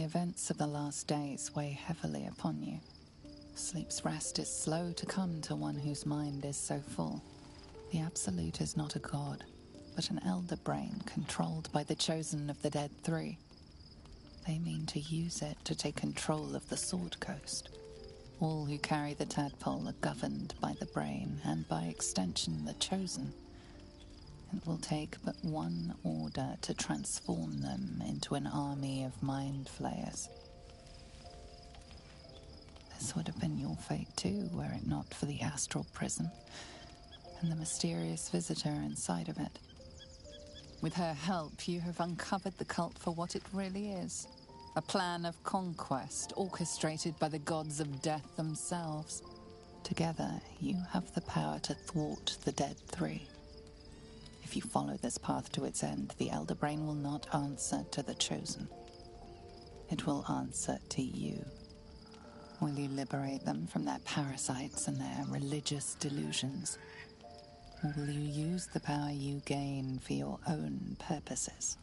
events of the last days weigh heavily upon you. Sleep's rest is slow to come to one whose mind is so full. The Absolute is not a god, but an elder brain controlled by the chosen of the Dead Three. They mean to use it to take control of the Sword Coast. All who carry the tadpole are governed by the brain, and by extension the chosen. It will take but one order to transform them into an army of mind flayers. This would have been your fate too, were it not for the astral prison and the mysterious visitor inside of it. With her help, you have uncovered the cult for what it really is. A plan of conquest orchestrated by the gods of death themselves. Together, you have the power to thwart the Dead Three. If you follow this path to its end, the Elder Brain will not answer to the Chosen. It will answer to you. Will you liberate them from their parasites and their religious delusions? Or will you use the power you gain for your own purposes?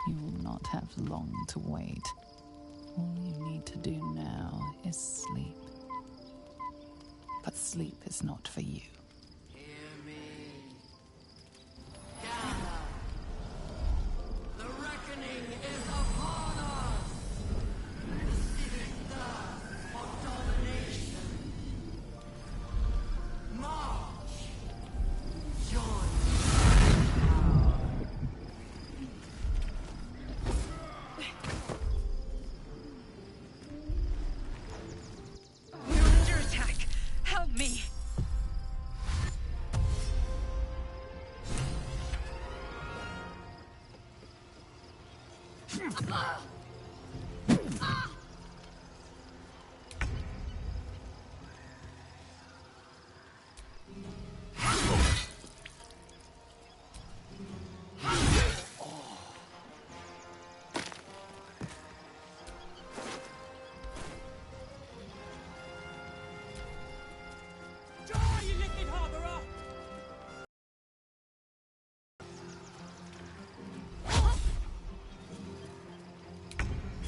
You will not have long to wait. All you need to do now is sleep. But sleep is not for you. Hear me. Gather. The reckoning is upon us. The civic thirst for domination. March. Join.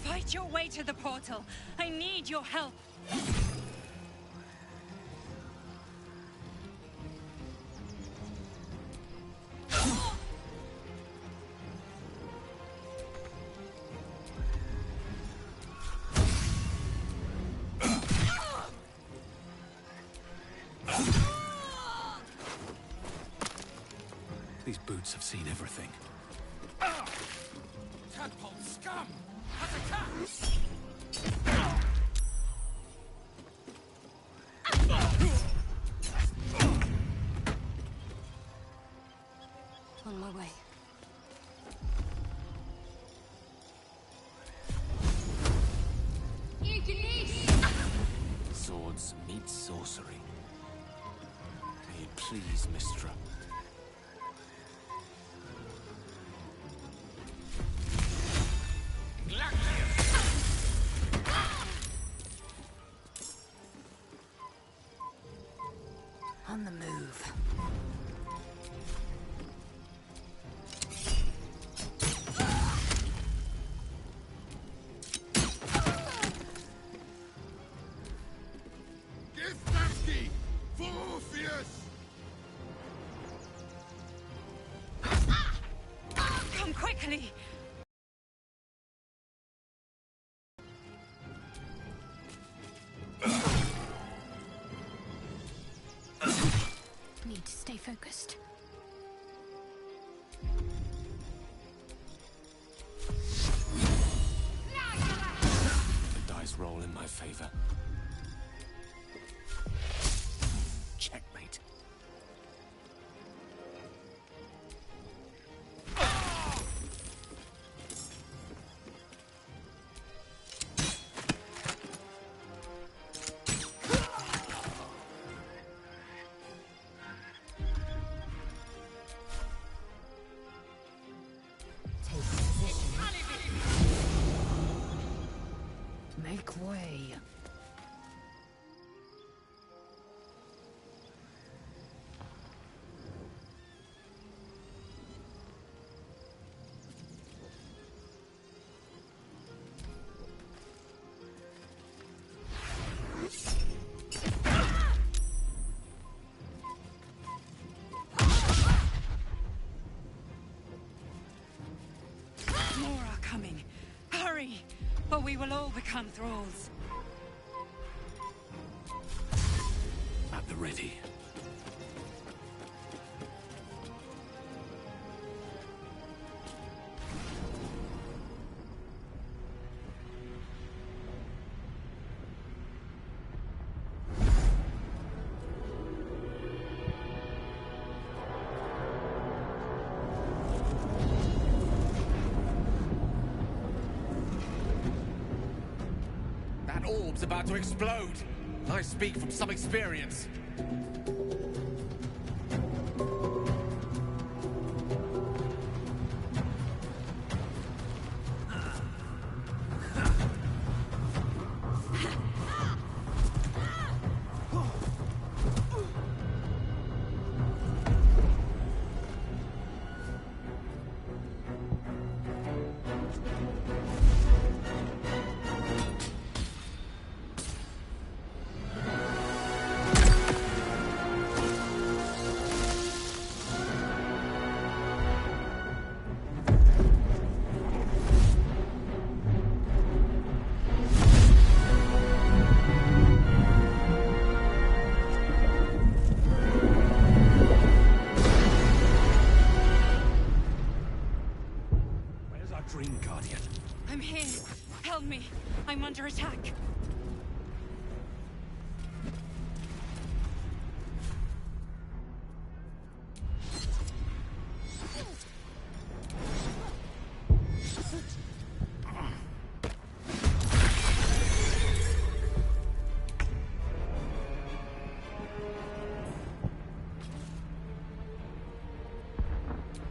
Fight your way to the portal. I need your help. These boots have seen everything. Tadpole scum! Attack! On my way. Swords meet sorcery. May it please, Mistra. On the move. Come quickly! Need to stay focused. The dice roll in my favor. Checkmate. Make way. coming. Hurry, or we will all become thralls. At the ready. That orb's about to explode. I speak from some experience. Dream Guardian. I'm here. Help me. I'm under attack.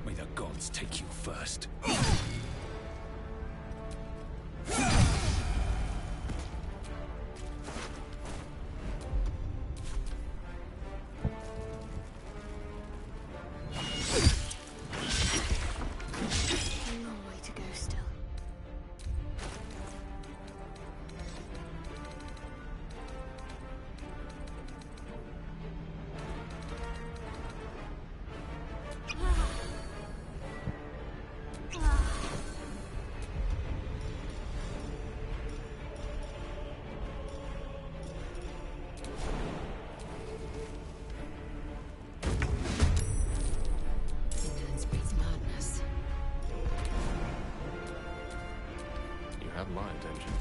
May the gods take you first. Have my attention.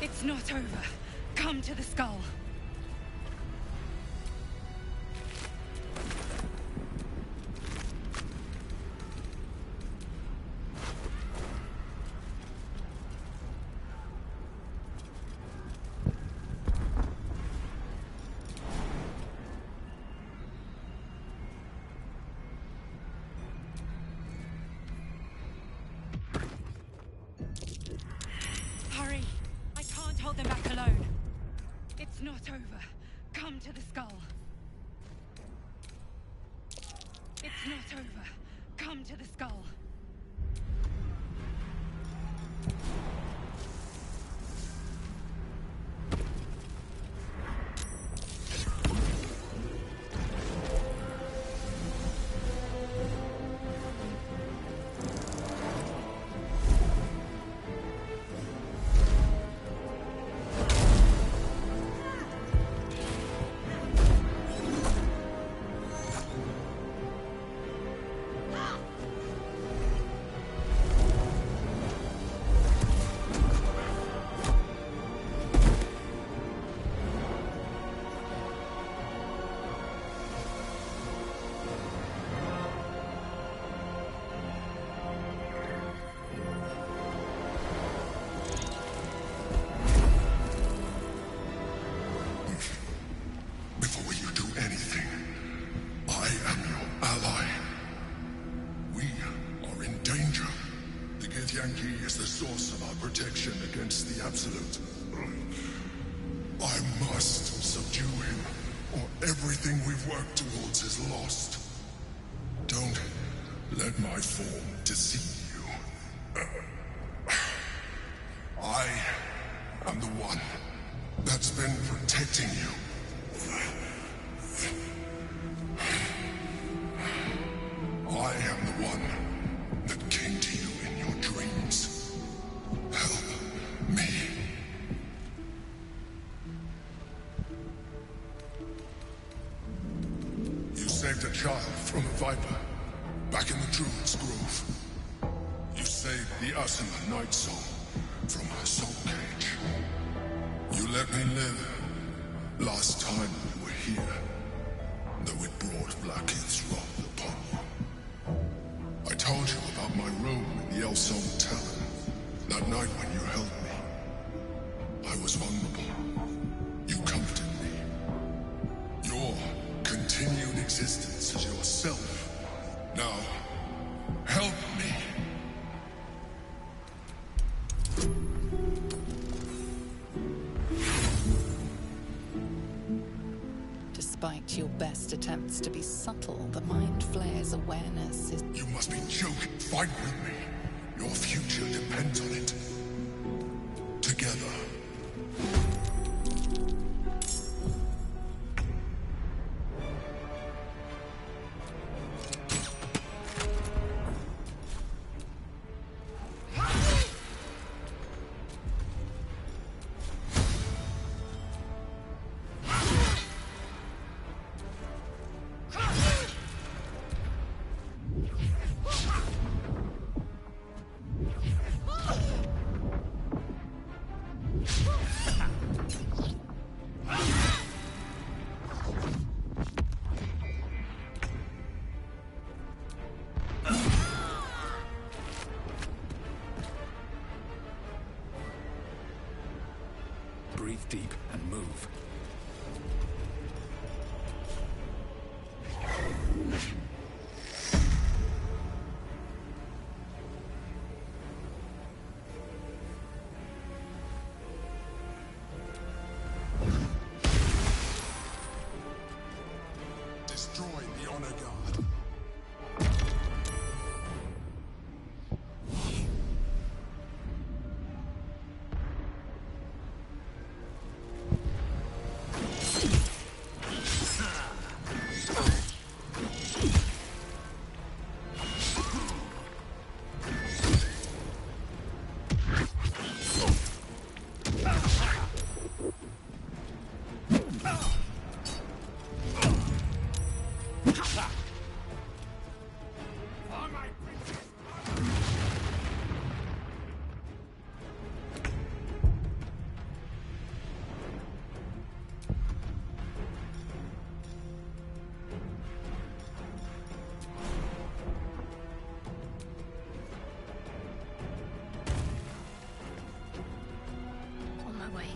It's not over. Come to the skull. Hurry! I can't hold them back alone. It's not over. Come to the skull. It's not over. Come to the skull. Yankee is the source of our protection against the Absolute. I must subdue him, or everything we've worked towards is lost. Don't let my form deceive you. I am the one that's been protecting you. I am the one that came to you in your dreams. Help me. You saved a child from a viper back in the Druid's Grove. You saved the Asuna Night Soul from her soul cage. You let me live last time we were here, though it brought Blackheath's wrath upon you. I told you about my room in the Elsong Tavern that night when you held me. I was vulnerable. You comforted me. Your continued existence as yourself. Now, help me. Despite your best attempts to be subtle, the Mind Flayer's awareness is... You must be joking. Fight with me. Your future depends on it. Together. Breathe deep and move. Destroy the Honor Guard. On my way.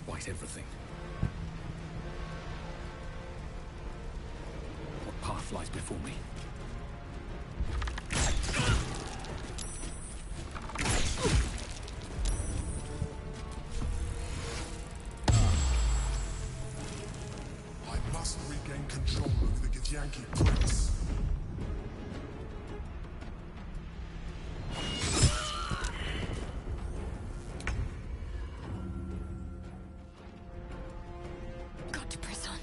despite everything. What path lies before me? I must regain control of the Githyanki prince. Got to press on.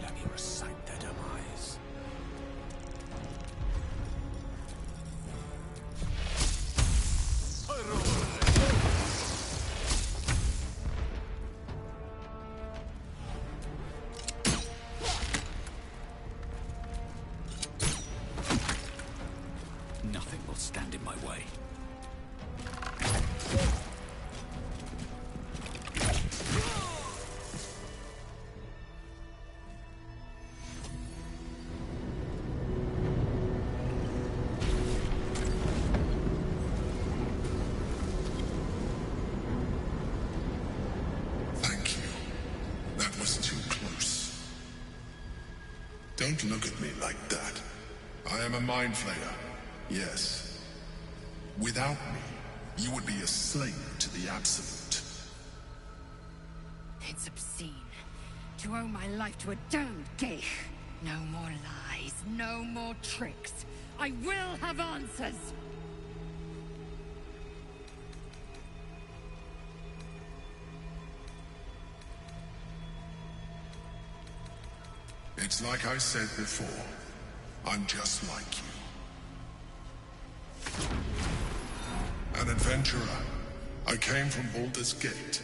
Let me recite their demise. Nothing will stand in my way. Thank you. That was too close. Don't look at me like that. I am a mind flayer. Yes. Without me, you would be a slave to the Absolute. It's obscene. To owe my life to a damned geich. No more lies, no more tricks. I will have answers! It's like I said before. I'm just like you. An adventurer. I came from Balder's Gate,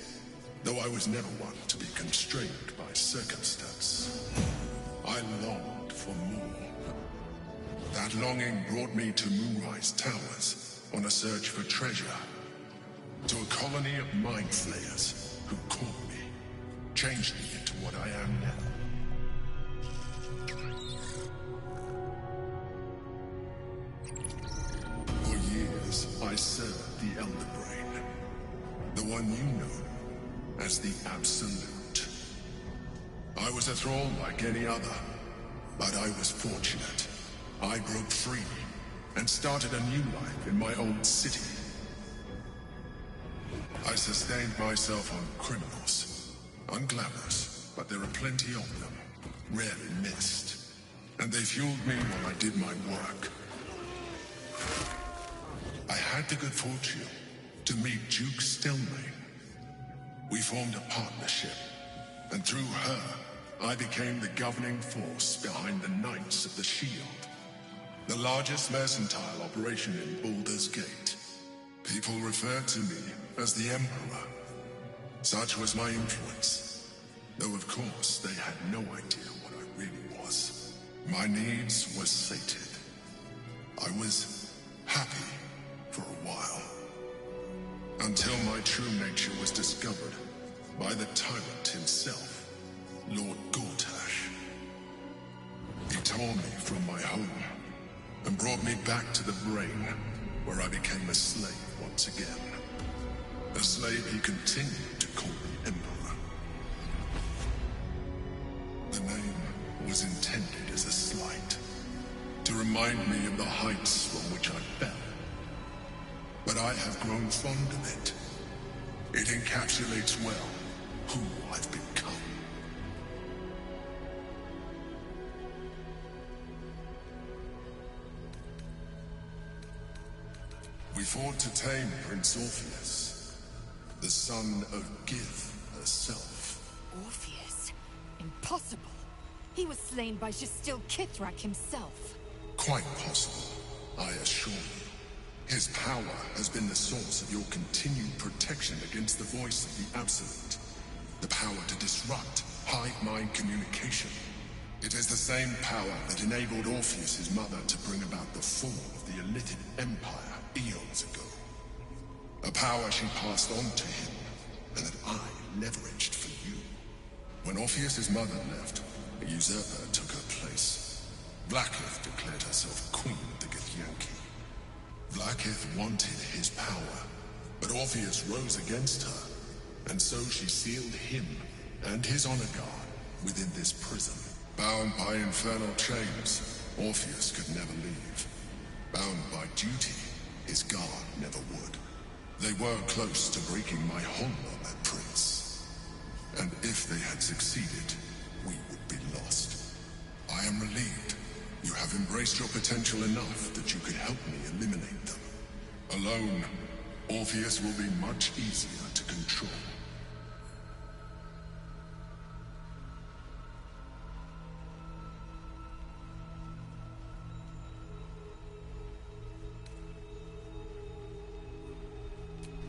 though I was never one to be constrained by circumstance. I longed for more. That longing brought me to Moonrise Towers on a search for treasure. To a colony of mind flayers who caught me, changed me into what I am now. For years, I served the Elder Brain, the one you know as the Absolute. I was a thrall like any other, but I was fortunate. I broke free and started a new life in my old city. I sustained myself on criminals, unglamorous, but there are plenty of them, rarely missed, and they fueled me while I did my work. I had the good fortune to meet Duke Stillmain. We formed a partnership, and through her, I became the governing force behind the Knights of the Shield, the largest mercantile operation in Balder's Gate. People referred to me as the Emperor. Such was my influence, though of course they had no idea what I really was. My needs were sated. I was happy for a while, until my true nature was discovered by the tyrant himself, Lord Gortash. He tore me from my home and brought me back to the Brain, where I became a slave once again. A slave he continued to call me Emperor. The name was intended as a slight, to remind me of the heights from which I fell. But I have grown fond of it. It encapsulates well who I've become. We fought to tame Prince Orpheus, the son of Gith herself. Orpheus? Impossible. He was slain by Justil Kithrak himself. Quite possible, I assure you. His power has been the source of your continued protection against the voice of the Absolute. The power to disrupt hive-mind communication. It is the same power that enabled Orpheus's mother to bring about the fall of the Illithid Empire eons ago. A power she passed on to him, and that I leveraged for you. When Orpheus's mother left, a usurper took her place. Vlaakith declared herself queen of the Githyanki. Vlaakith wanted his power, but Orpheus rose against her, and so she sealed him and his honor guard within this prison. Bound by infernal chains, Orpheus could never leave. Bound by duty, his guard never would. They were close to breaking my hold on that prince. And if they had succeeded, we would be lost. I am relieved. You have embraced your potential enough that you could help me eliminate them. Alone, Orpheus will be much easier to control.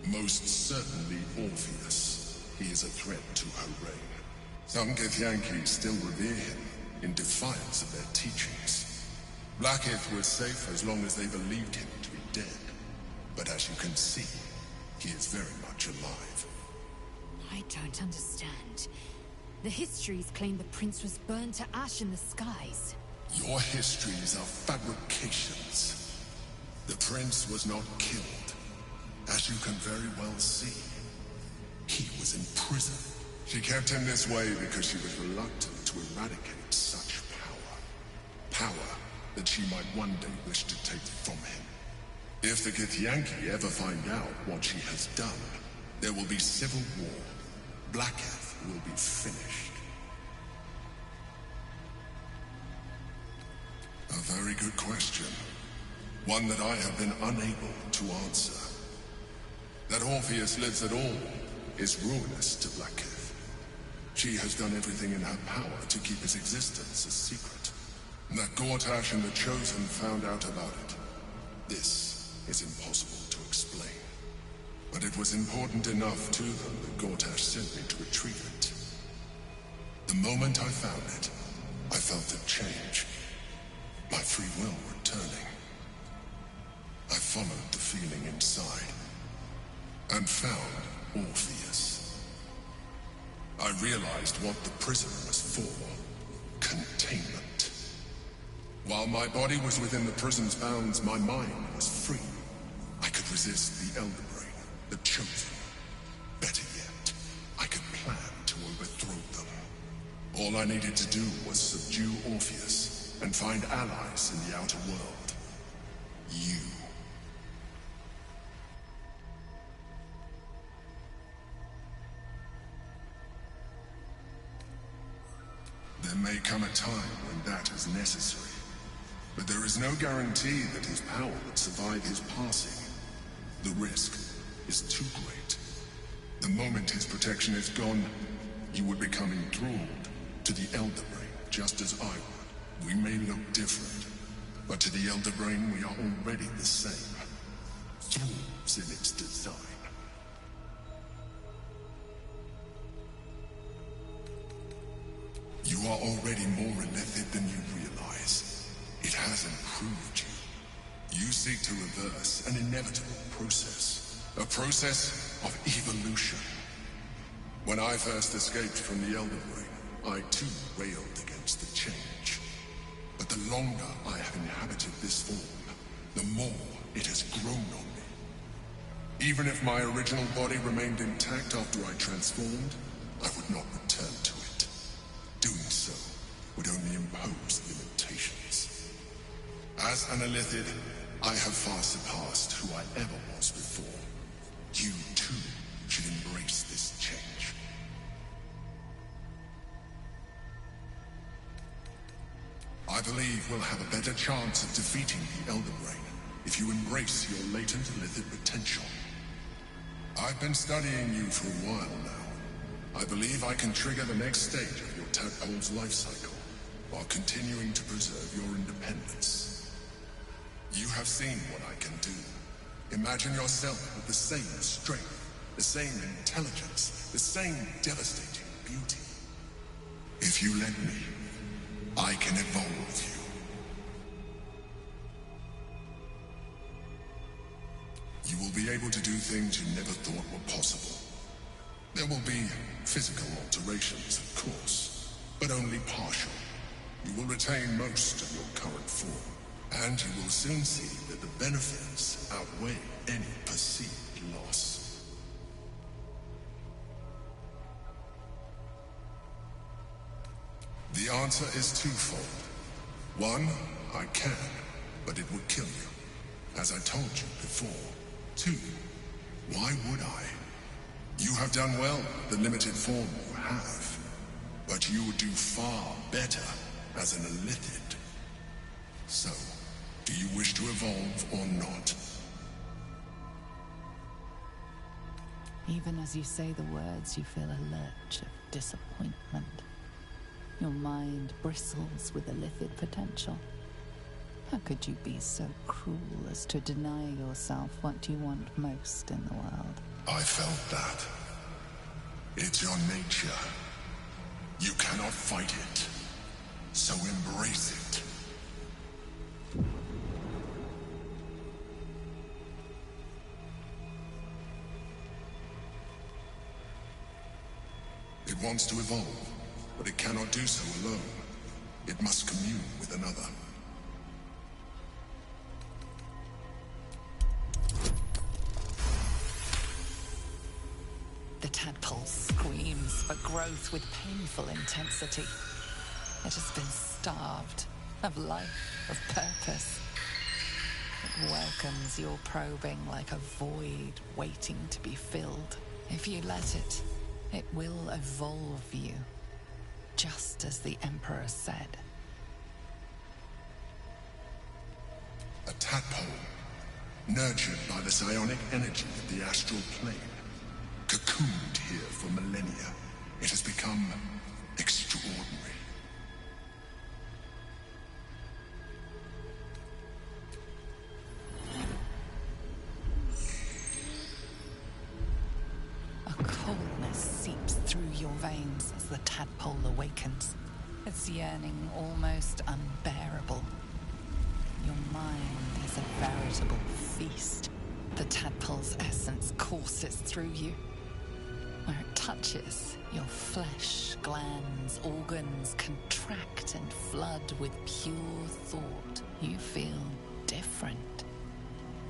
Most certainly Orpheus. He is a threat to her reign. Some Githyanki still revere him in defiance of their teachings. Vlaakith was safe as long as they believed him to be dead. But as you can see, he is very much alive. I don't understand. The histories claim the prince was burned to ash in the skies. Your histories are fabrications. The prince was not killed. As you can very well see, he was in prison. She kept him this way because she was reluctant to eradicate such power. Power that she might one day wish to take from him. If the Githyanki ever find out what she has done, there will be civil war. Vlaakith will be finished. A very good question. One that I have been unable to answer. That Orpheus lives at all is ruinous to Vlaakith. She has done everything in her power to keep his existence a secret. That Gortash and the Chosen found out about it. This is impossible to explain. But it was important enough to them that Gortash sent me to retrieve it. The moment I found it, I felt a change. My free will returning. I followed the feeling inside. And found Orpheus. I realized what the prison was for. Containment. While my body was within the prison's bounds, my mind was free. I could resist the Elder Brain, the Chosen. Better yet, I could plan to overthrow them. All I needed to do was subdue Orpheus and find allies in the outer world. You. There may come a time when that is necessary, but there is no guarantee that his power would survive his passing. The risk is too great. The moment his protection is gone, you would become enthralled to the Elder Brain, just as I would. We may look different, but to the Elder Brain we are already the same. Tools in its design. You are already more illithid than you realize. It has improved you. You seek to reverse an inevitable process. A process of evolution. When I first escaped from the Elder Brain, I too railed against the change. But the longer I have inhabited this form, the more it has grown on me. Even if my original body remained intact after I transformed, I would not return to it. Doing so would only impose limitations. As an illithid, I have far surpassed who I ever was before. You too should embrace this change. I believe we'll have a better chance of defeating the Elder Brain if you embrace your latent illithid potential. I've been studying you for a while now. I believe I can trigger the next stage of your tadpole's life cycle, while continuing to preserve your independence. You have seen what I can do. Imagine yourself with the same strength, the same intelligence, the same devastating beauty. If you let me, I can evolve you. You will be able to do things you never thought were possible. There will be physical alterations, of course, but only partial. You will retain most of your current form, and you will soon see that the benefits outweigh any perceived loss. The answer is twofold. One, I can, but it would kill you, as I told you before. Two, why would I? You have done well with the limited form you have, but you would do far better as an illithid. So, do you wish to evolve or not? Even as you say the words, you feel a lurch of disappointment. Your mind bristles with illithid potential. How could you be so cruel as to deny yourself what you want most in the world? I felt that. It's your nature. You cannot fight it. So embrace it. It wants to evolve, but it cannot do so alone. It must commune with another. The tadpole screams for growth with painful intensity. It has been starved of life, of purpose. It welcomes your probing like a void waiting to be filled. If you let it, it will evolve you, just as the Emperor said. A tadpole, nurtured by the psionic energy of the astral plane. Cocooned here for millennia, it has become extraordinary. A coldness seeps through your veins as the tadpole awakens, its yearning almost unbearable. Your mind is a veritable feast. The tadpole's essence courses through you. Where it touches, your flesh, glands, organs contract and flood with pure thought. You feel different.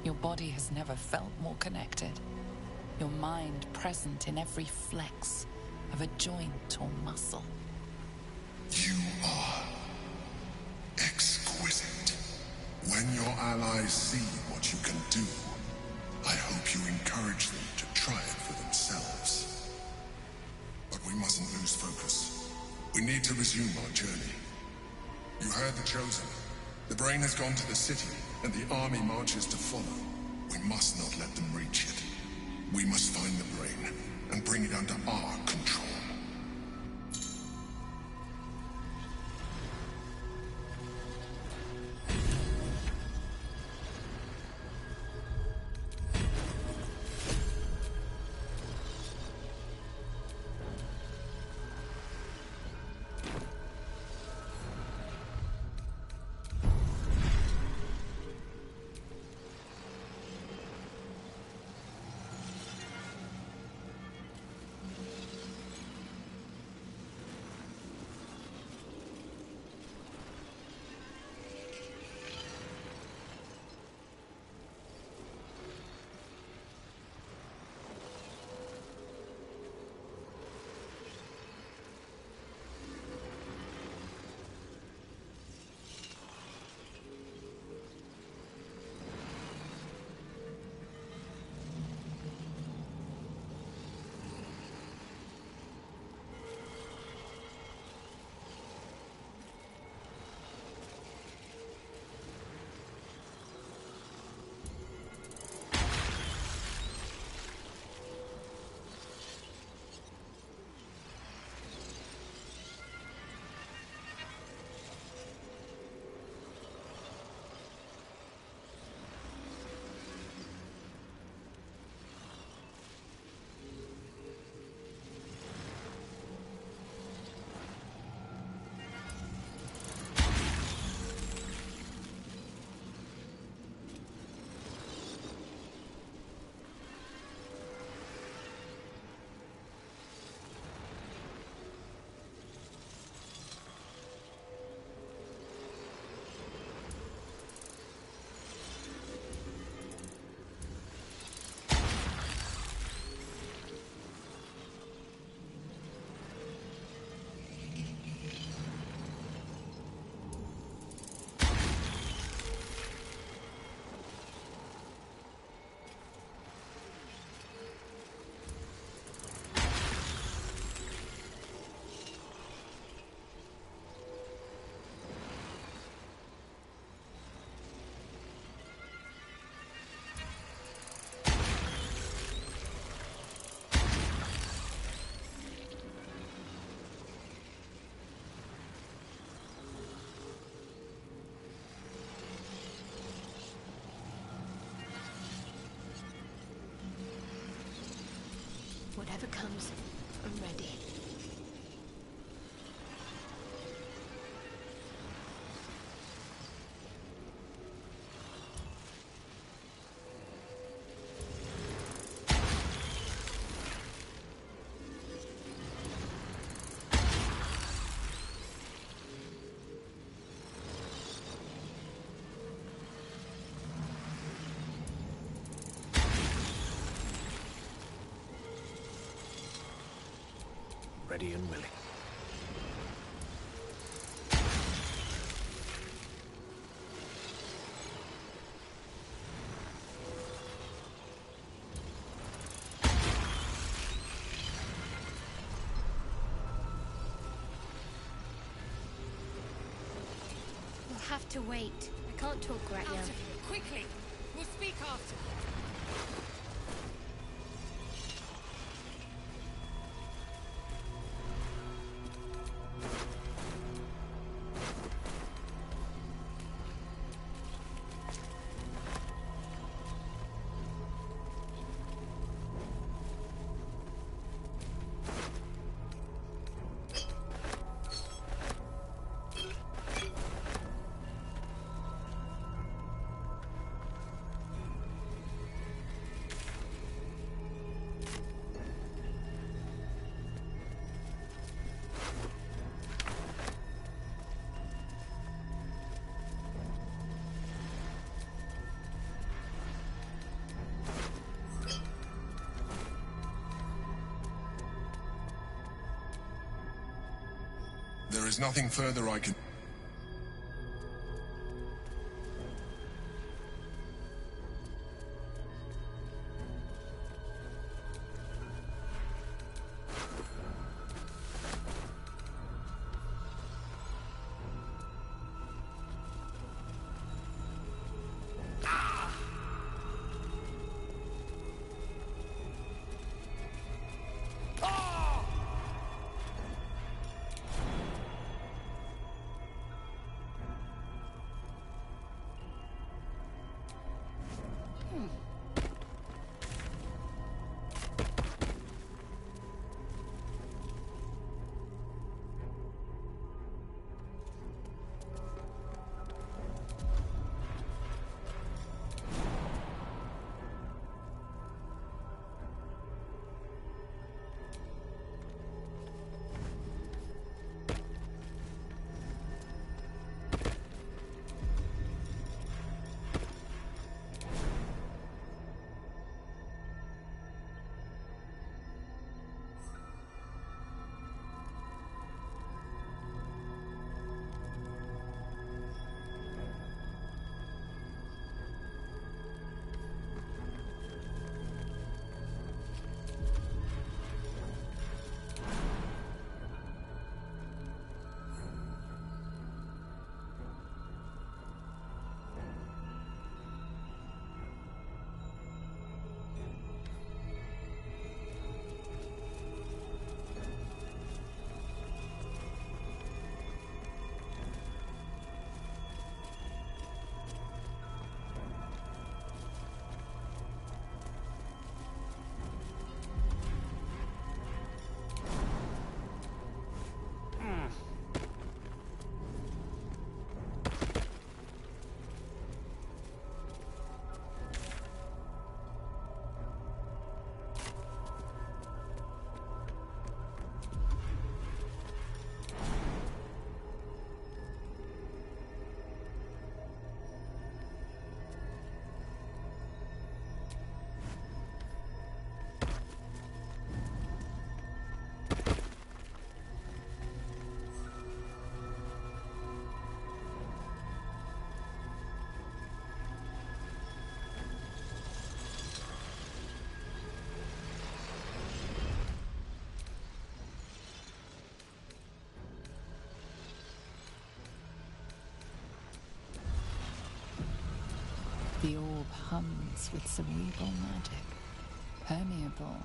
Your body has never felt more connected. Your mind present in every flex of a joint or muscle. You are exquisite. When your allies see what you can do, I hope you encourage them to try it for themselves. But we mustn't lose focus. We need to resume our journey. You heard the Chosen. The brain has gone to the city, and the army marches to follow. We must not let them reach it. We must find the brain, and bring it under our control. Whatever comes, I'm ready. Ready and willing. We'll have to wait. I can't talk right Out now. of here, quickly! We'll speak after. There is nothing further I can... The orb hums with cerebral magic, permeable,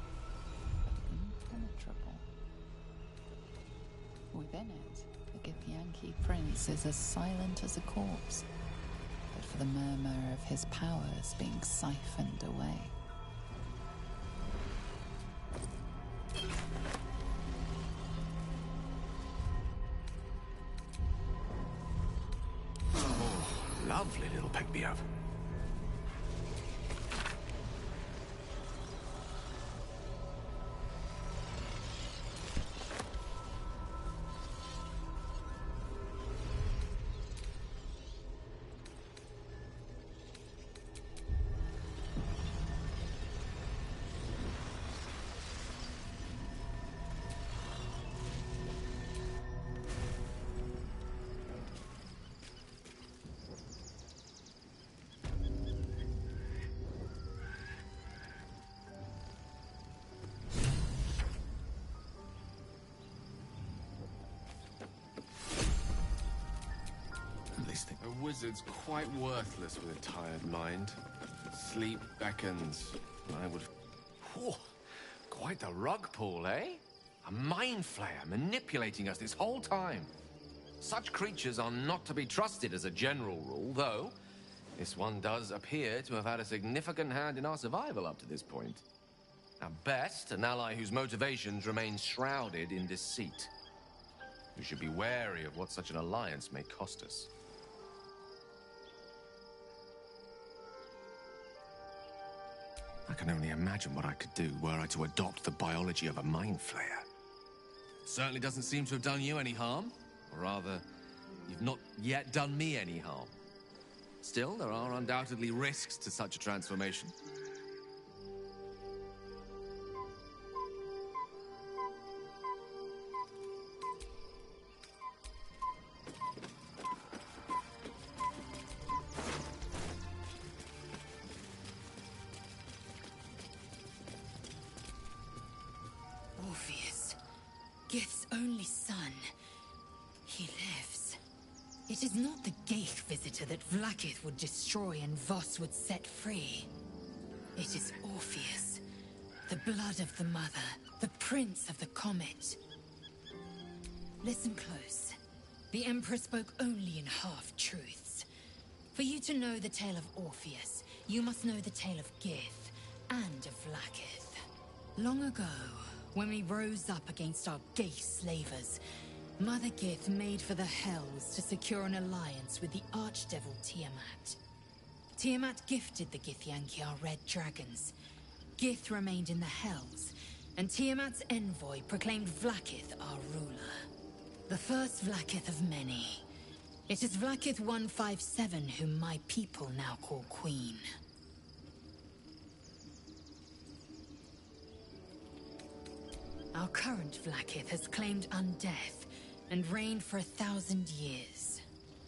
but impenetrable. Within it, the Githyanki prince is as silent as a corpse, but for the murmur of his powers being siphoned away. lovely little pick-me-up. A wizard's quite worthless with a tired mind. Sleep beckons. I would... Whew, quite the rug pull, eh? A mind flayer manipulating us this whole time. Such creatures are not to be trusted as a general rule, though this one does appear to have had a significant hand in our survival up to this point. At best, an ally whose motivations remain shrouded in deceit. We should be wary of what such an alliance may cost us. I can only imagine what I could do were I to adopt the biology of a mind flayer. Certainly doesn't seem to have done you any harm. Or rather, you've not yet done me any harm. Still, there are undoubtedly risks to such a transformation. Orpheus, Gith's only son. He lives. It is not the Geich visitor that Vlaakith would destroy and Voss would set free. It is Orpheus, the blood of the mother, the prince of the comet. Listen close. The Emperor spoke only in half-truths. For you to know the tale of Orpheus, you must know the tale of Gith and of Vlaakith. Long ago, when we rose up against our Geich slavers, Mother Gith made for the Hells to secure an alliance with the archdevil Tiamat. Tiamat gifted the Githyanki our red dragons. Gith remained in the Hells, and Tiamat's envoy proclaimed Vlaakith our ruler. The first Vlaakith of many. It is Vlaakith 157 whom my people now call Queen. Our current Vlaakith has claimed undeath and reigned for 1,000 years.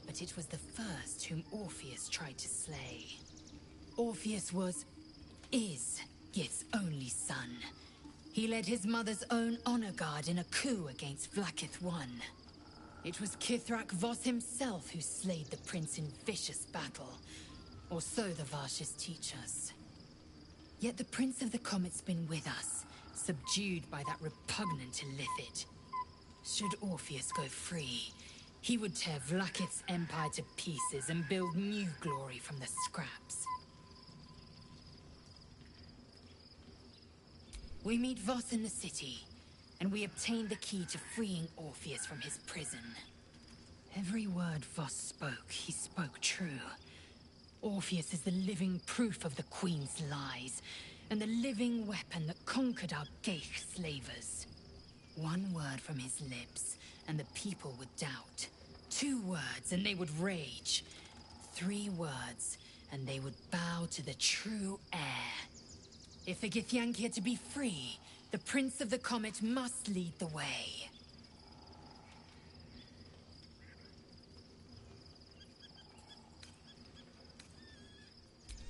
But it was the first whom Orpheus tried to slay. Orpheus is Gith's only son. He led his mother's own honor guard in a coup against Vlaakith I. It was Kithrak Voss himself who slayed the prince in vicious battle, or so the Varshas teach us. Yet the Prince of the Comet's been with us, subdued by that repugnant illithid. Should Orpheus go free, he would tear Vlaakith's empire to pieces and build new glory from the scraps. We meet Voss in the city, and we obtain the key to freeing Orpheus from his prison. Every word Voss spoke, he spoke true. Orpheus is the living proof of the Queen's lies, and the living weapon that conquered our Geich slavers. One word from his lips, and the people would doubt. 2 words, and they would rage. 3 words, and they would bow to the true heir. If the Githyanki are to be free, the Prince of the Comet must lead the way.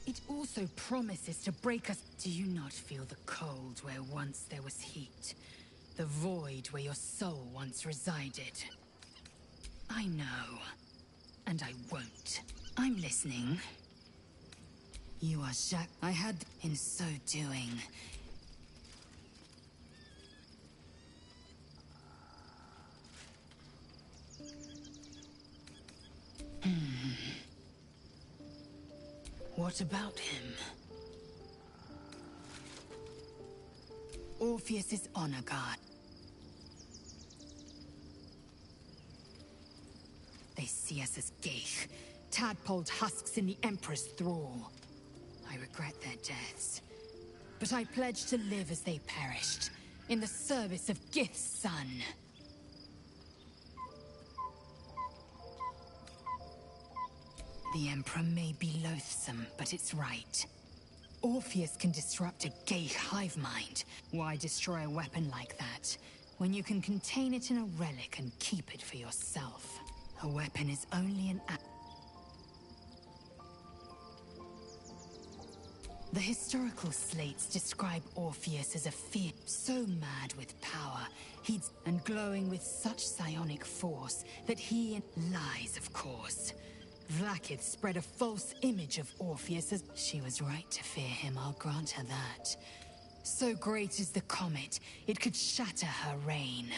It also promises to break us. Do you not feel the cold where once there was heat? The void where your soul once resided? I know. And I won't. I'm listening. You are Jacques. I had, in so doing... What about him? Orpheus's honor guard. They see us as Geich, tadpoled husks in the Emperor's thrall. I regret their deaths, but I pledge to live as they perished, in the service of Gith's son. The Emperor may be loathsome, but it's right. Orpheus can disrupt a Geich hive mind. Why destroy a weapon like that, when you can contain it in a relic and keep it for yourself? A weapon is only an act. The historical slates describe Orpheus as a fear so mad with power, and glowing with such psionic force that he lies, of course. Vlaakith spread a false image of Orpheus as... She was right to fear him, I'll grant her that. So great is the comet, it could shatter her reign.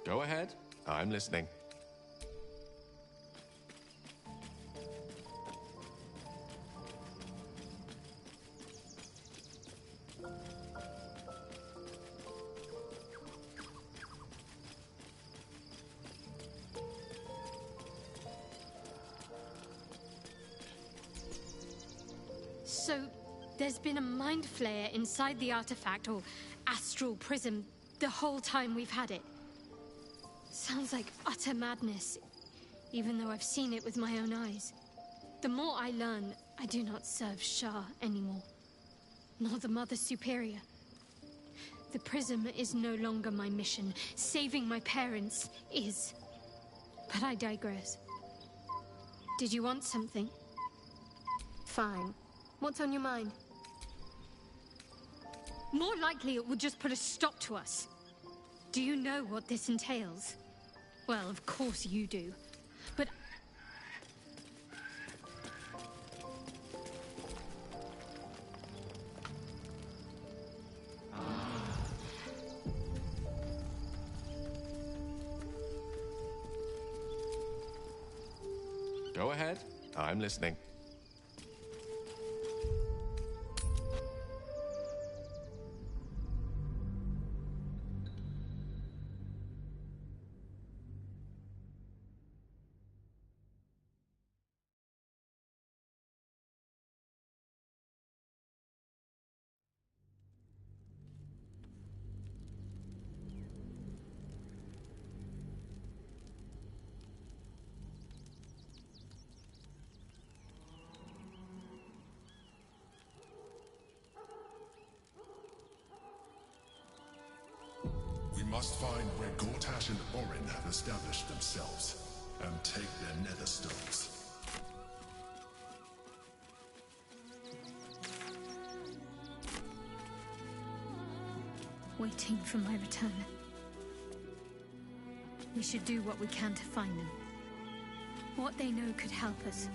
Go ahead. I'm listening. So, there's been a mind flayer inside the artifact, or astral prism, the whole time we've had it. Sounds like utter madness, even though I've seen it with my own eyes. The more I learn, I do not serve Shah anymore, nor the Mother Superior. The prism is no longer my mission. Saving my parents is. But I digress. Did you want something? Fine. What's on your mind? More likely it would just put a stop to us. Do you know what this entails? Well, of course you do. But... Go ahead. I'm listening. We must find where Gortash and Orin have established themselves, and take their nether stones. Waiting for my return. We should do what we can to find them. What they know could help us.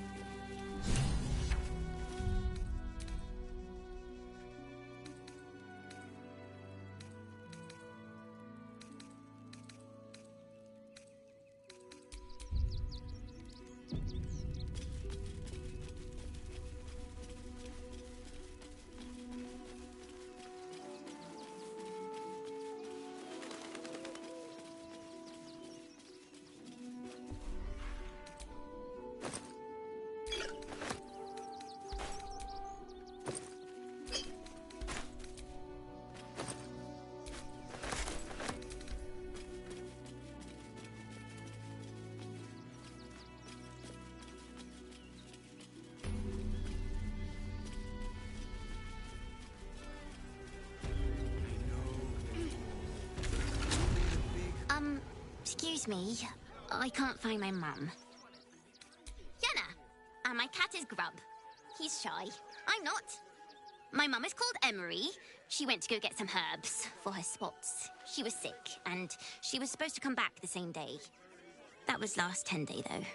Excuse me, I can't find my mum. Yenna, and my cat is Grub. He's shy. I'm not. My mum is called Emery. She went to go get some herbs for her spots. She was sick, and she was supposed to come back the same day. That was last 10 day, though.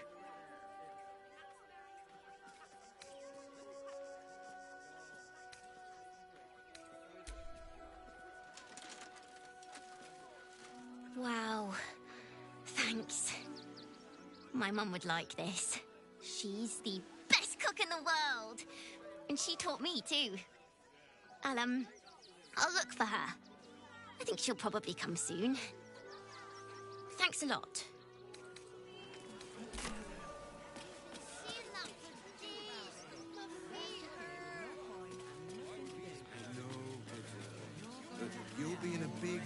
Wow. Thanks. My mum would like this. She's the best cook in the world. And she taught me, too. I'll look for her. I think she'll probably come soon. Thanks a lot. You'll be in a big,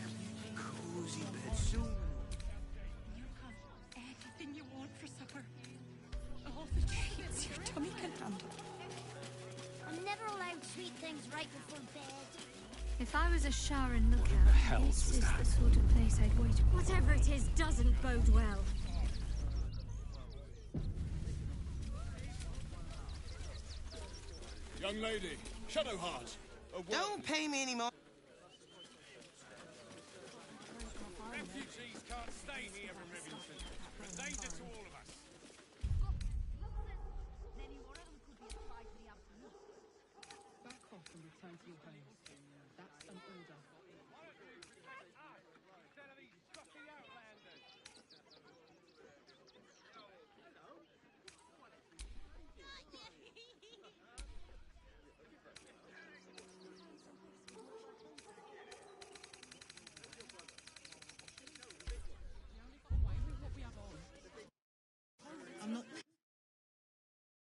cozy bed soon. You have anything you want for supper. All the treats your tummy can handle. I'm never allowed sweet things right before bed. If I was a Sharon lookout, this is the sort of place I'd wait. Whatever it is doesn't bode well. Young lady, Shadowheart. Don't pay me any more. Refugees can't stay here from Rivington. A danger to all of us. Back off and return to your homes. That's an order.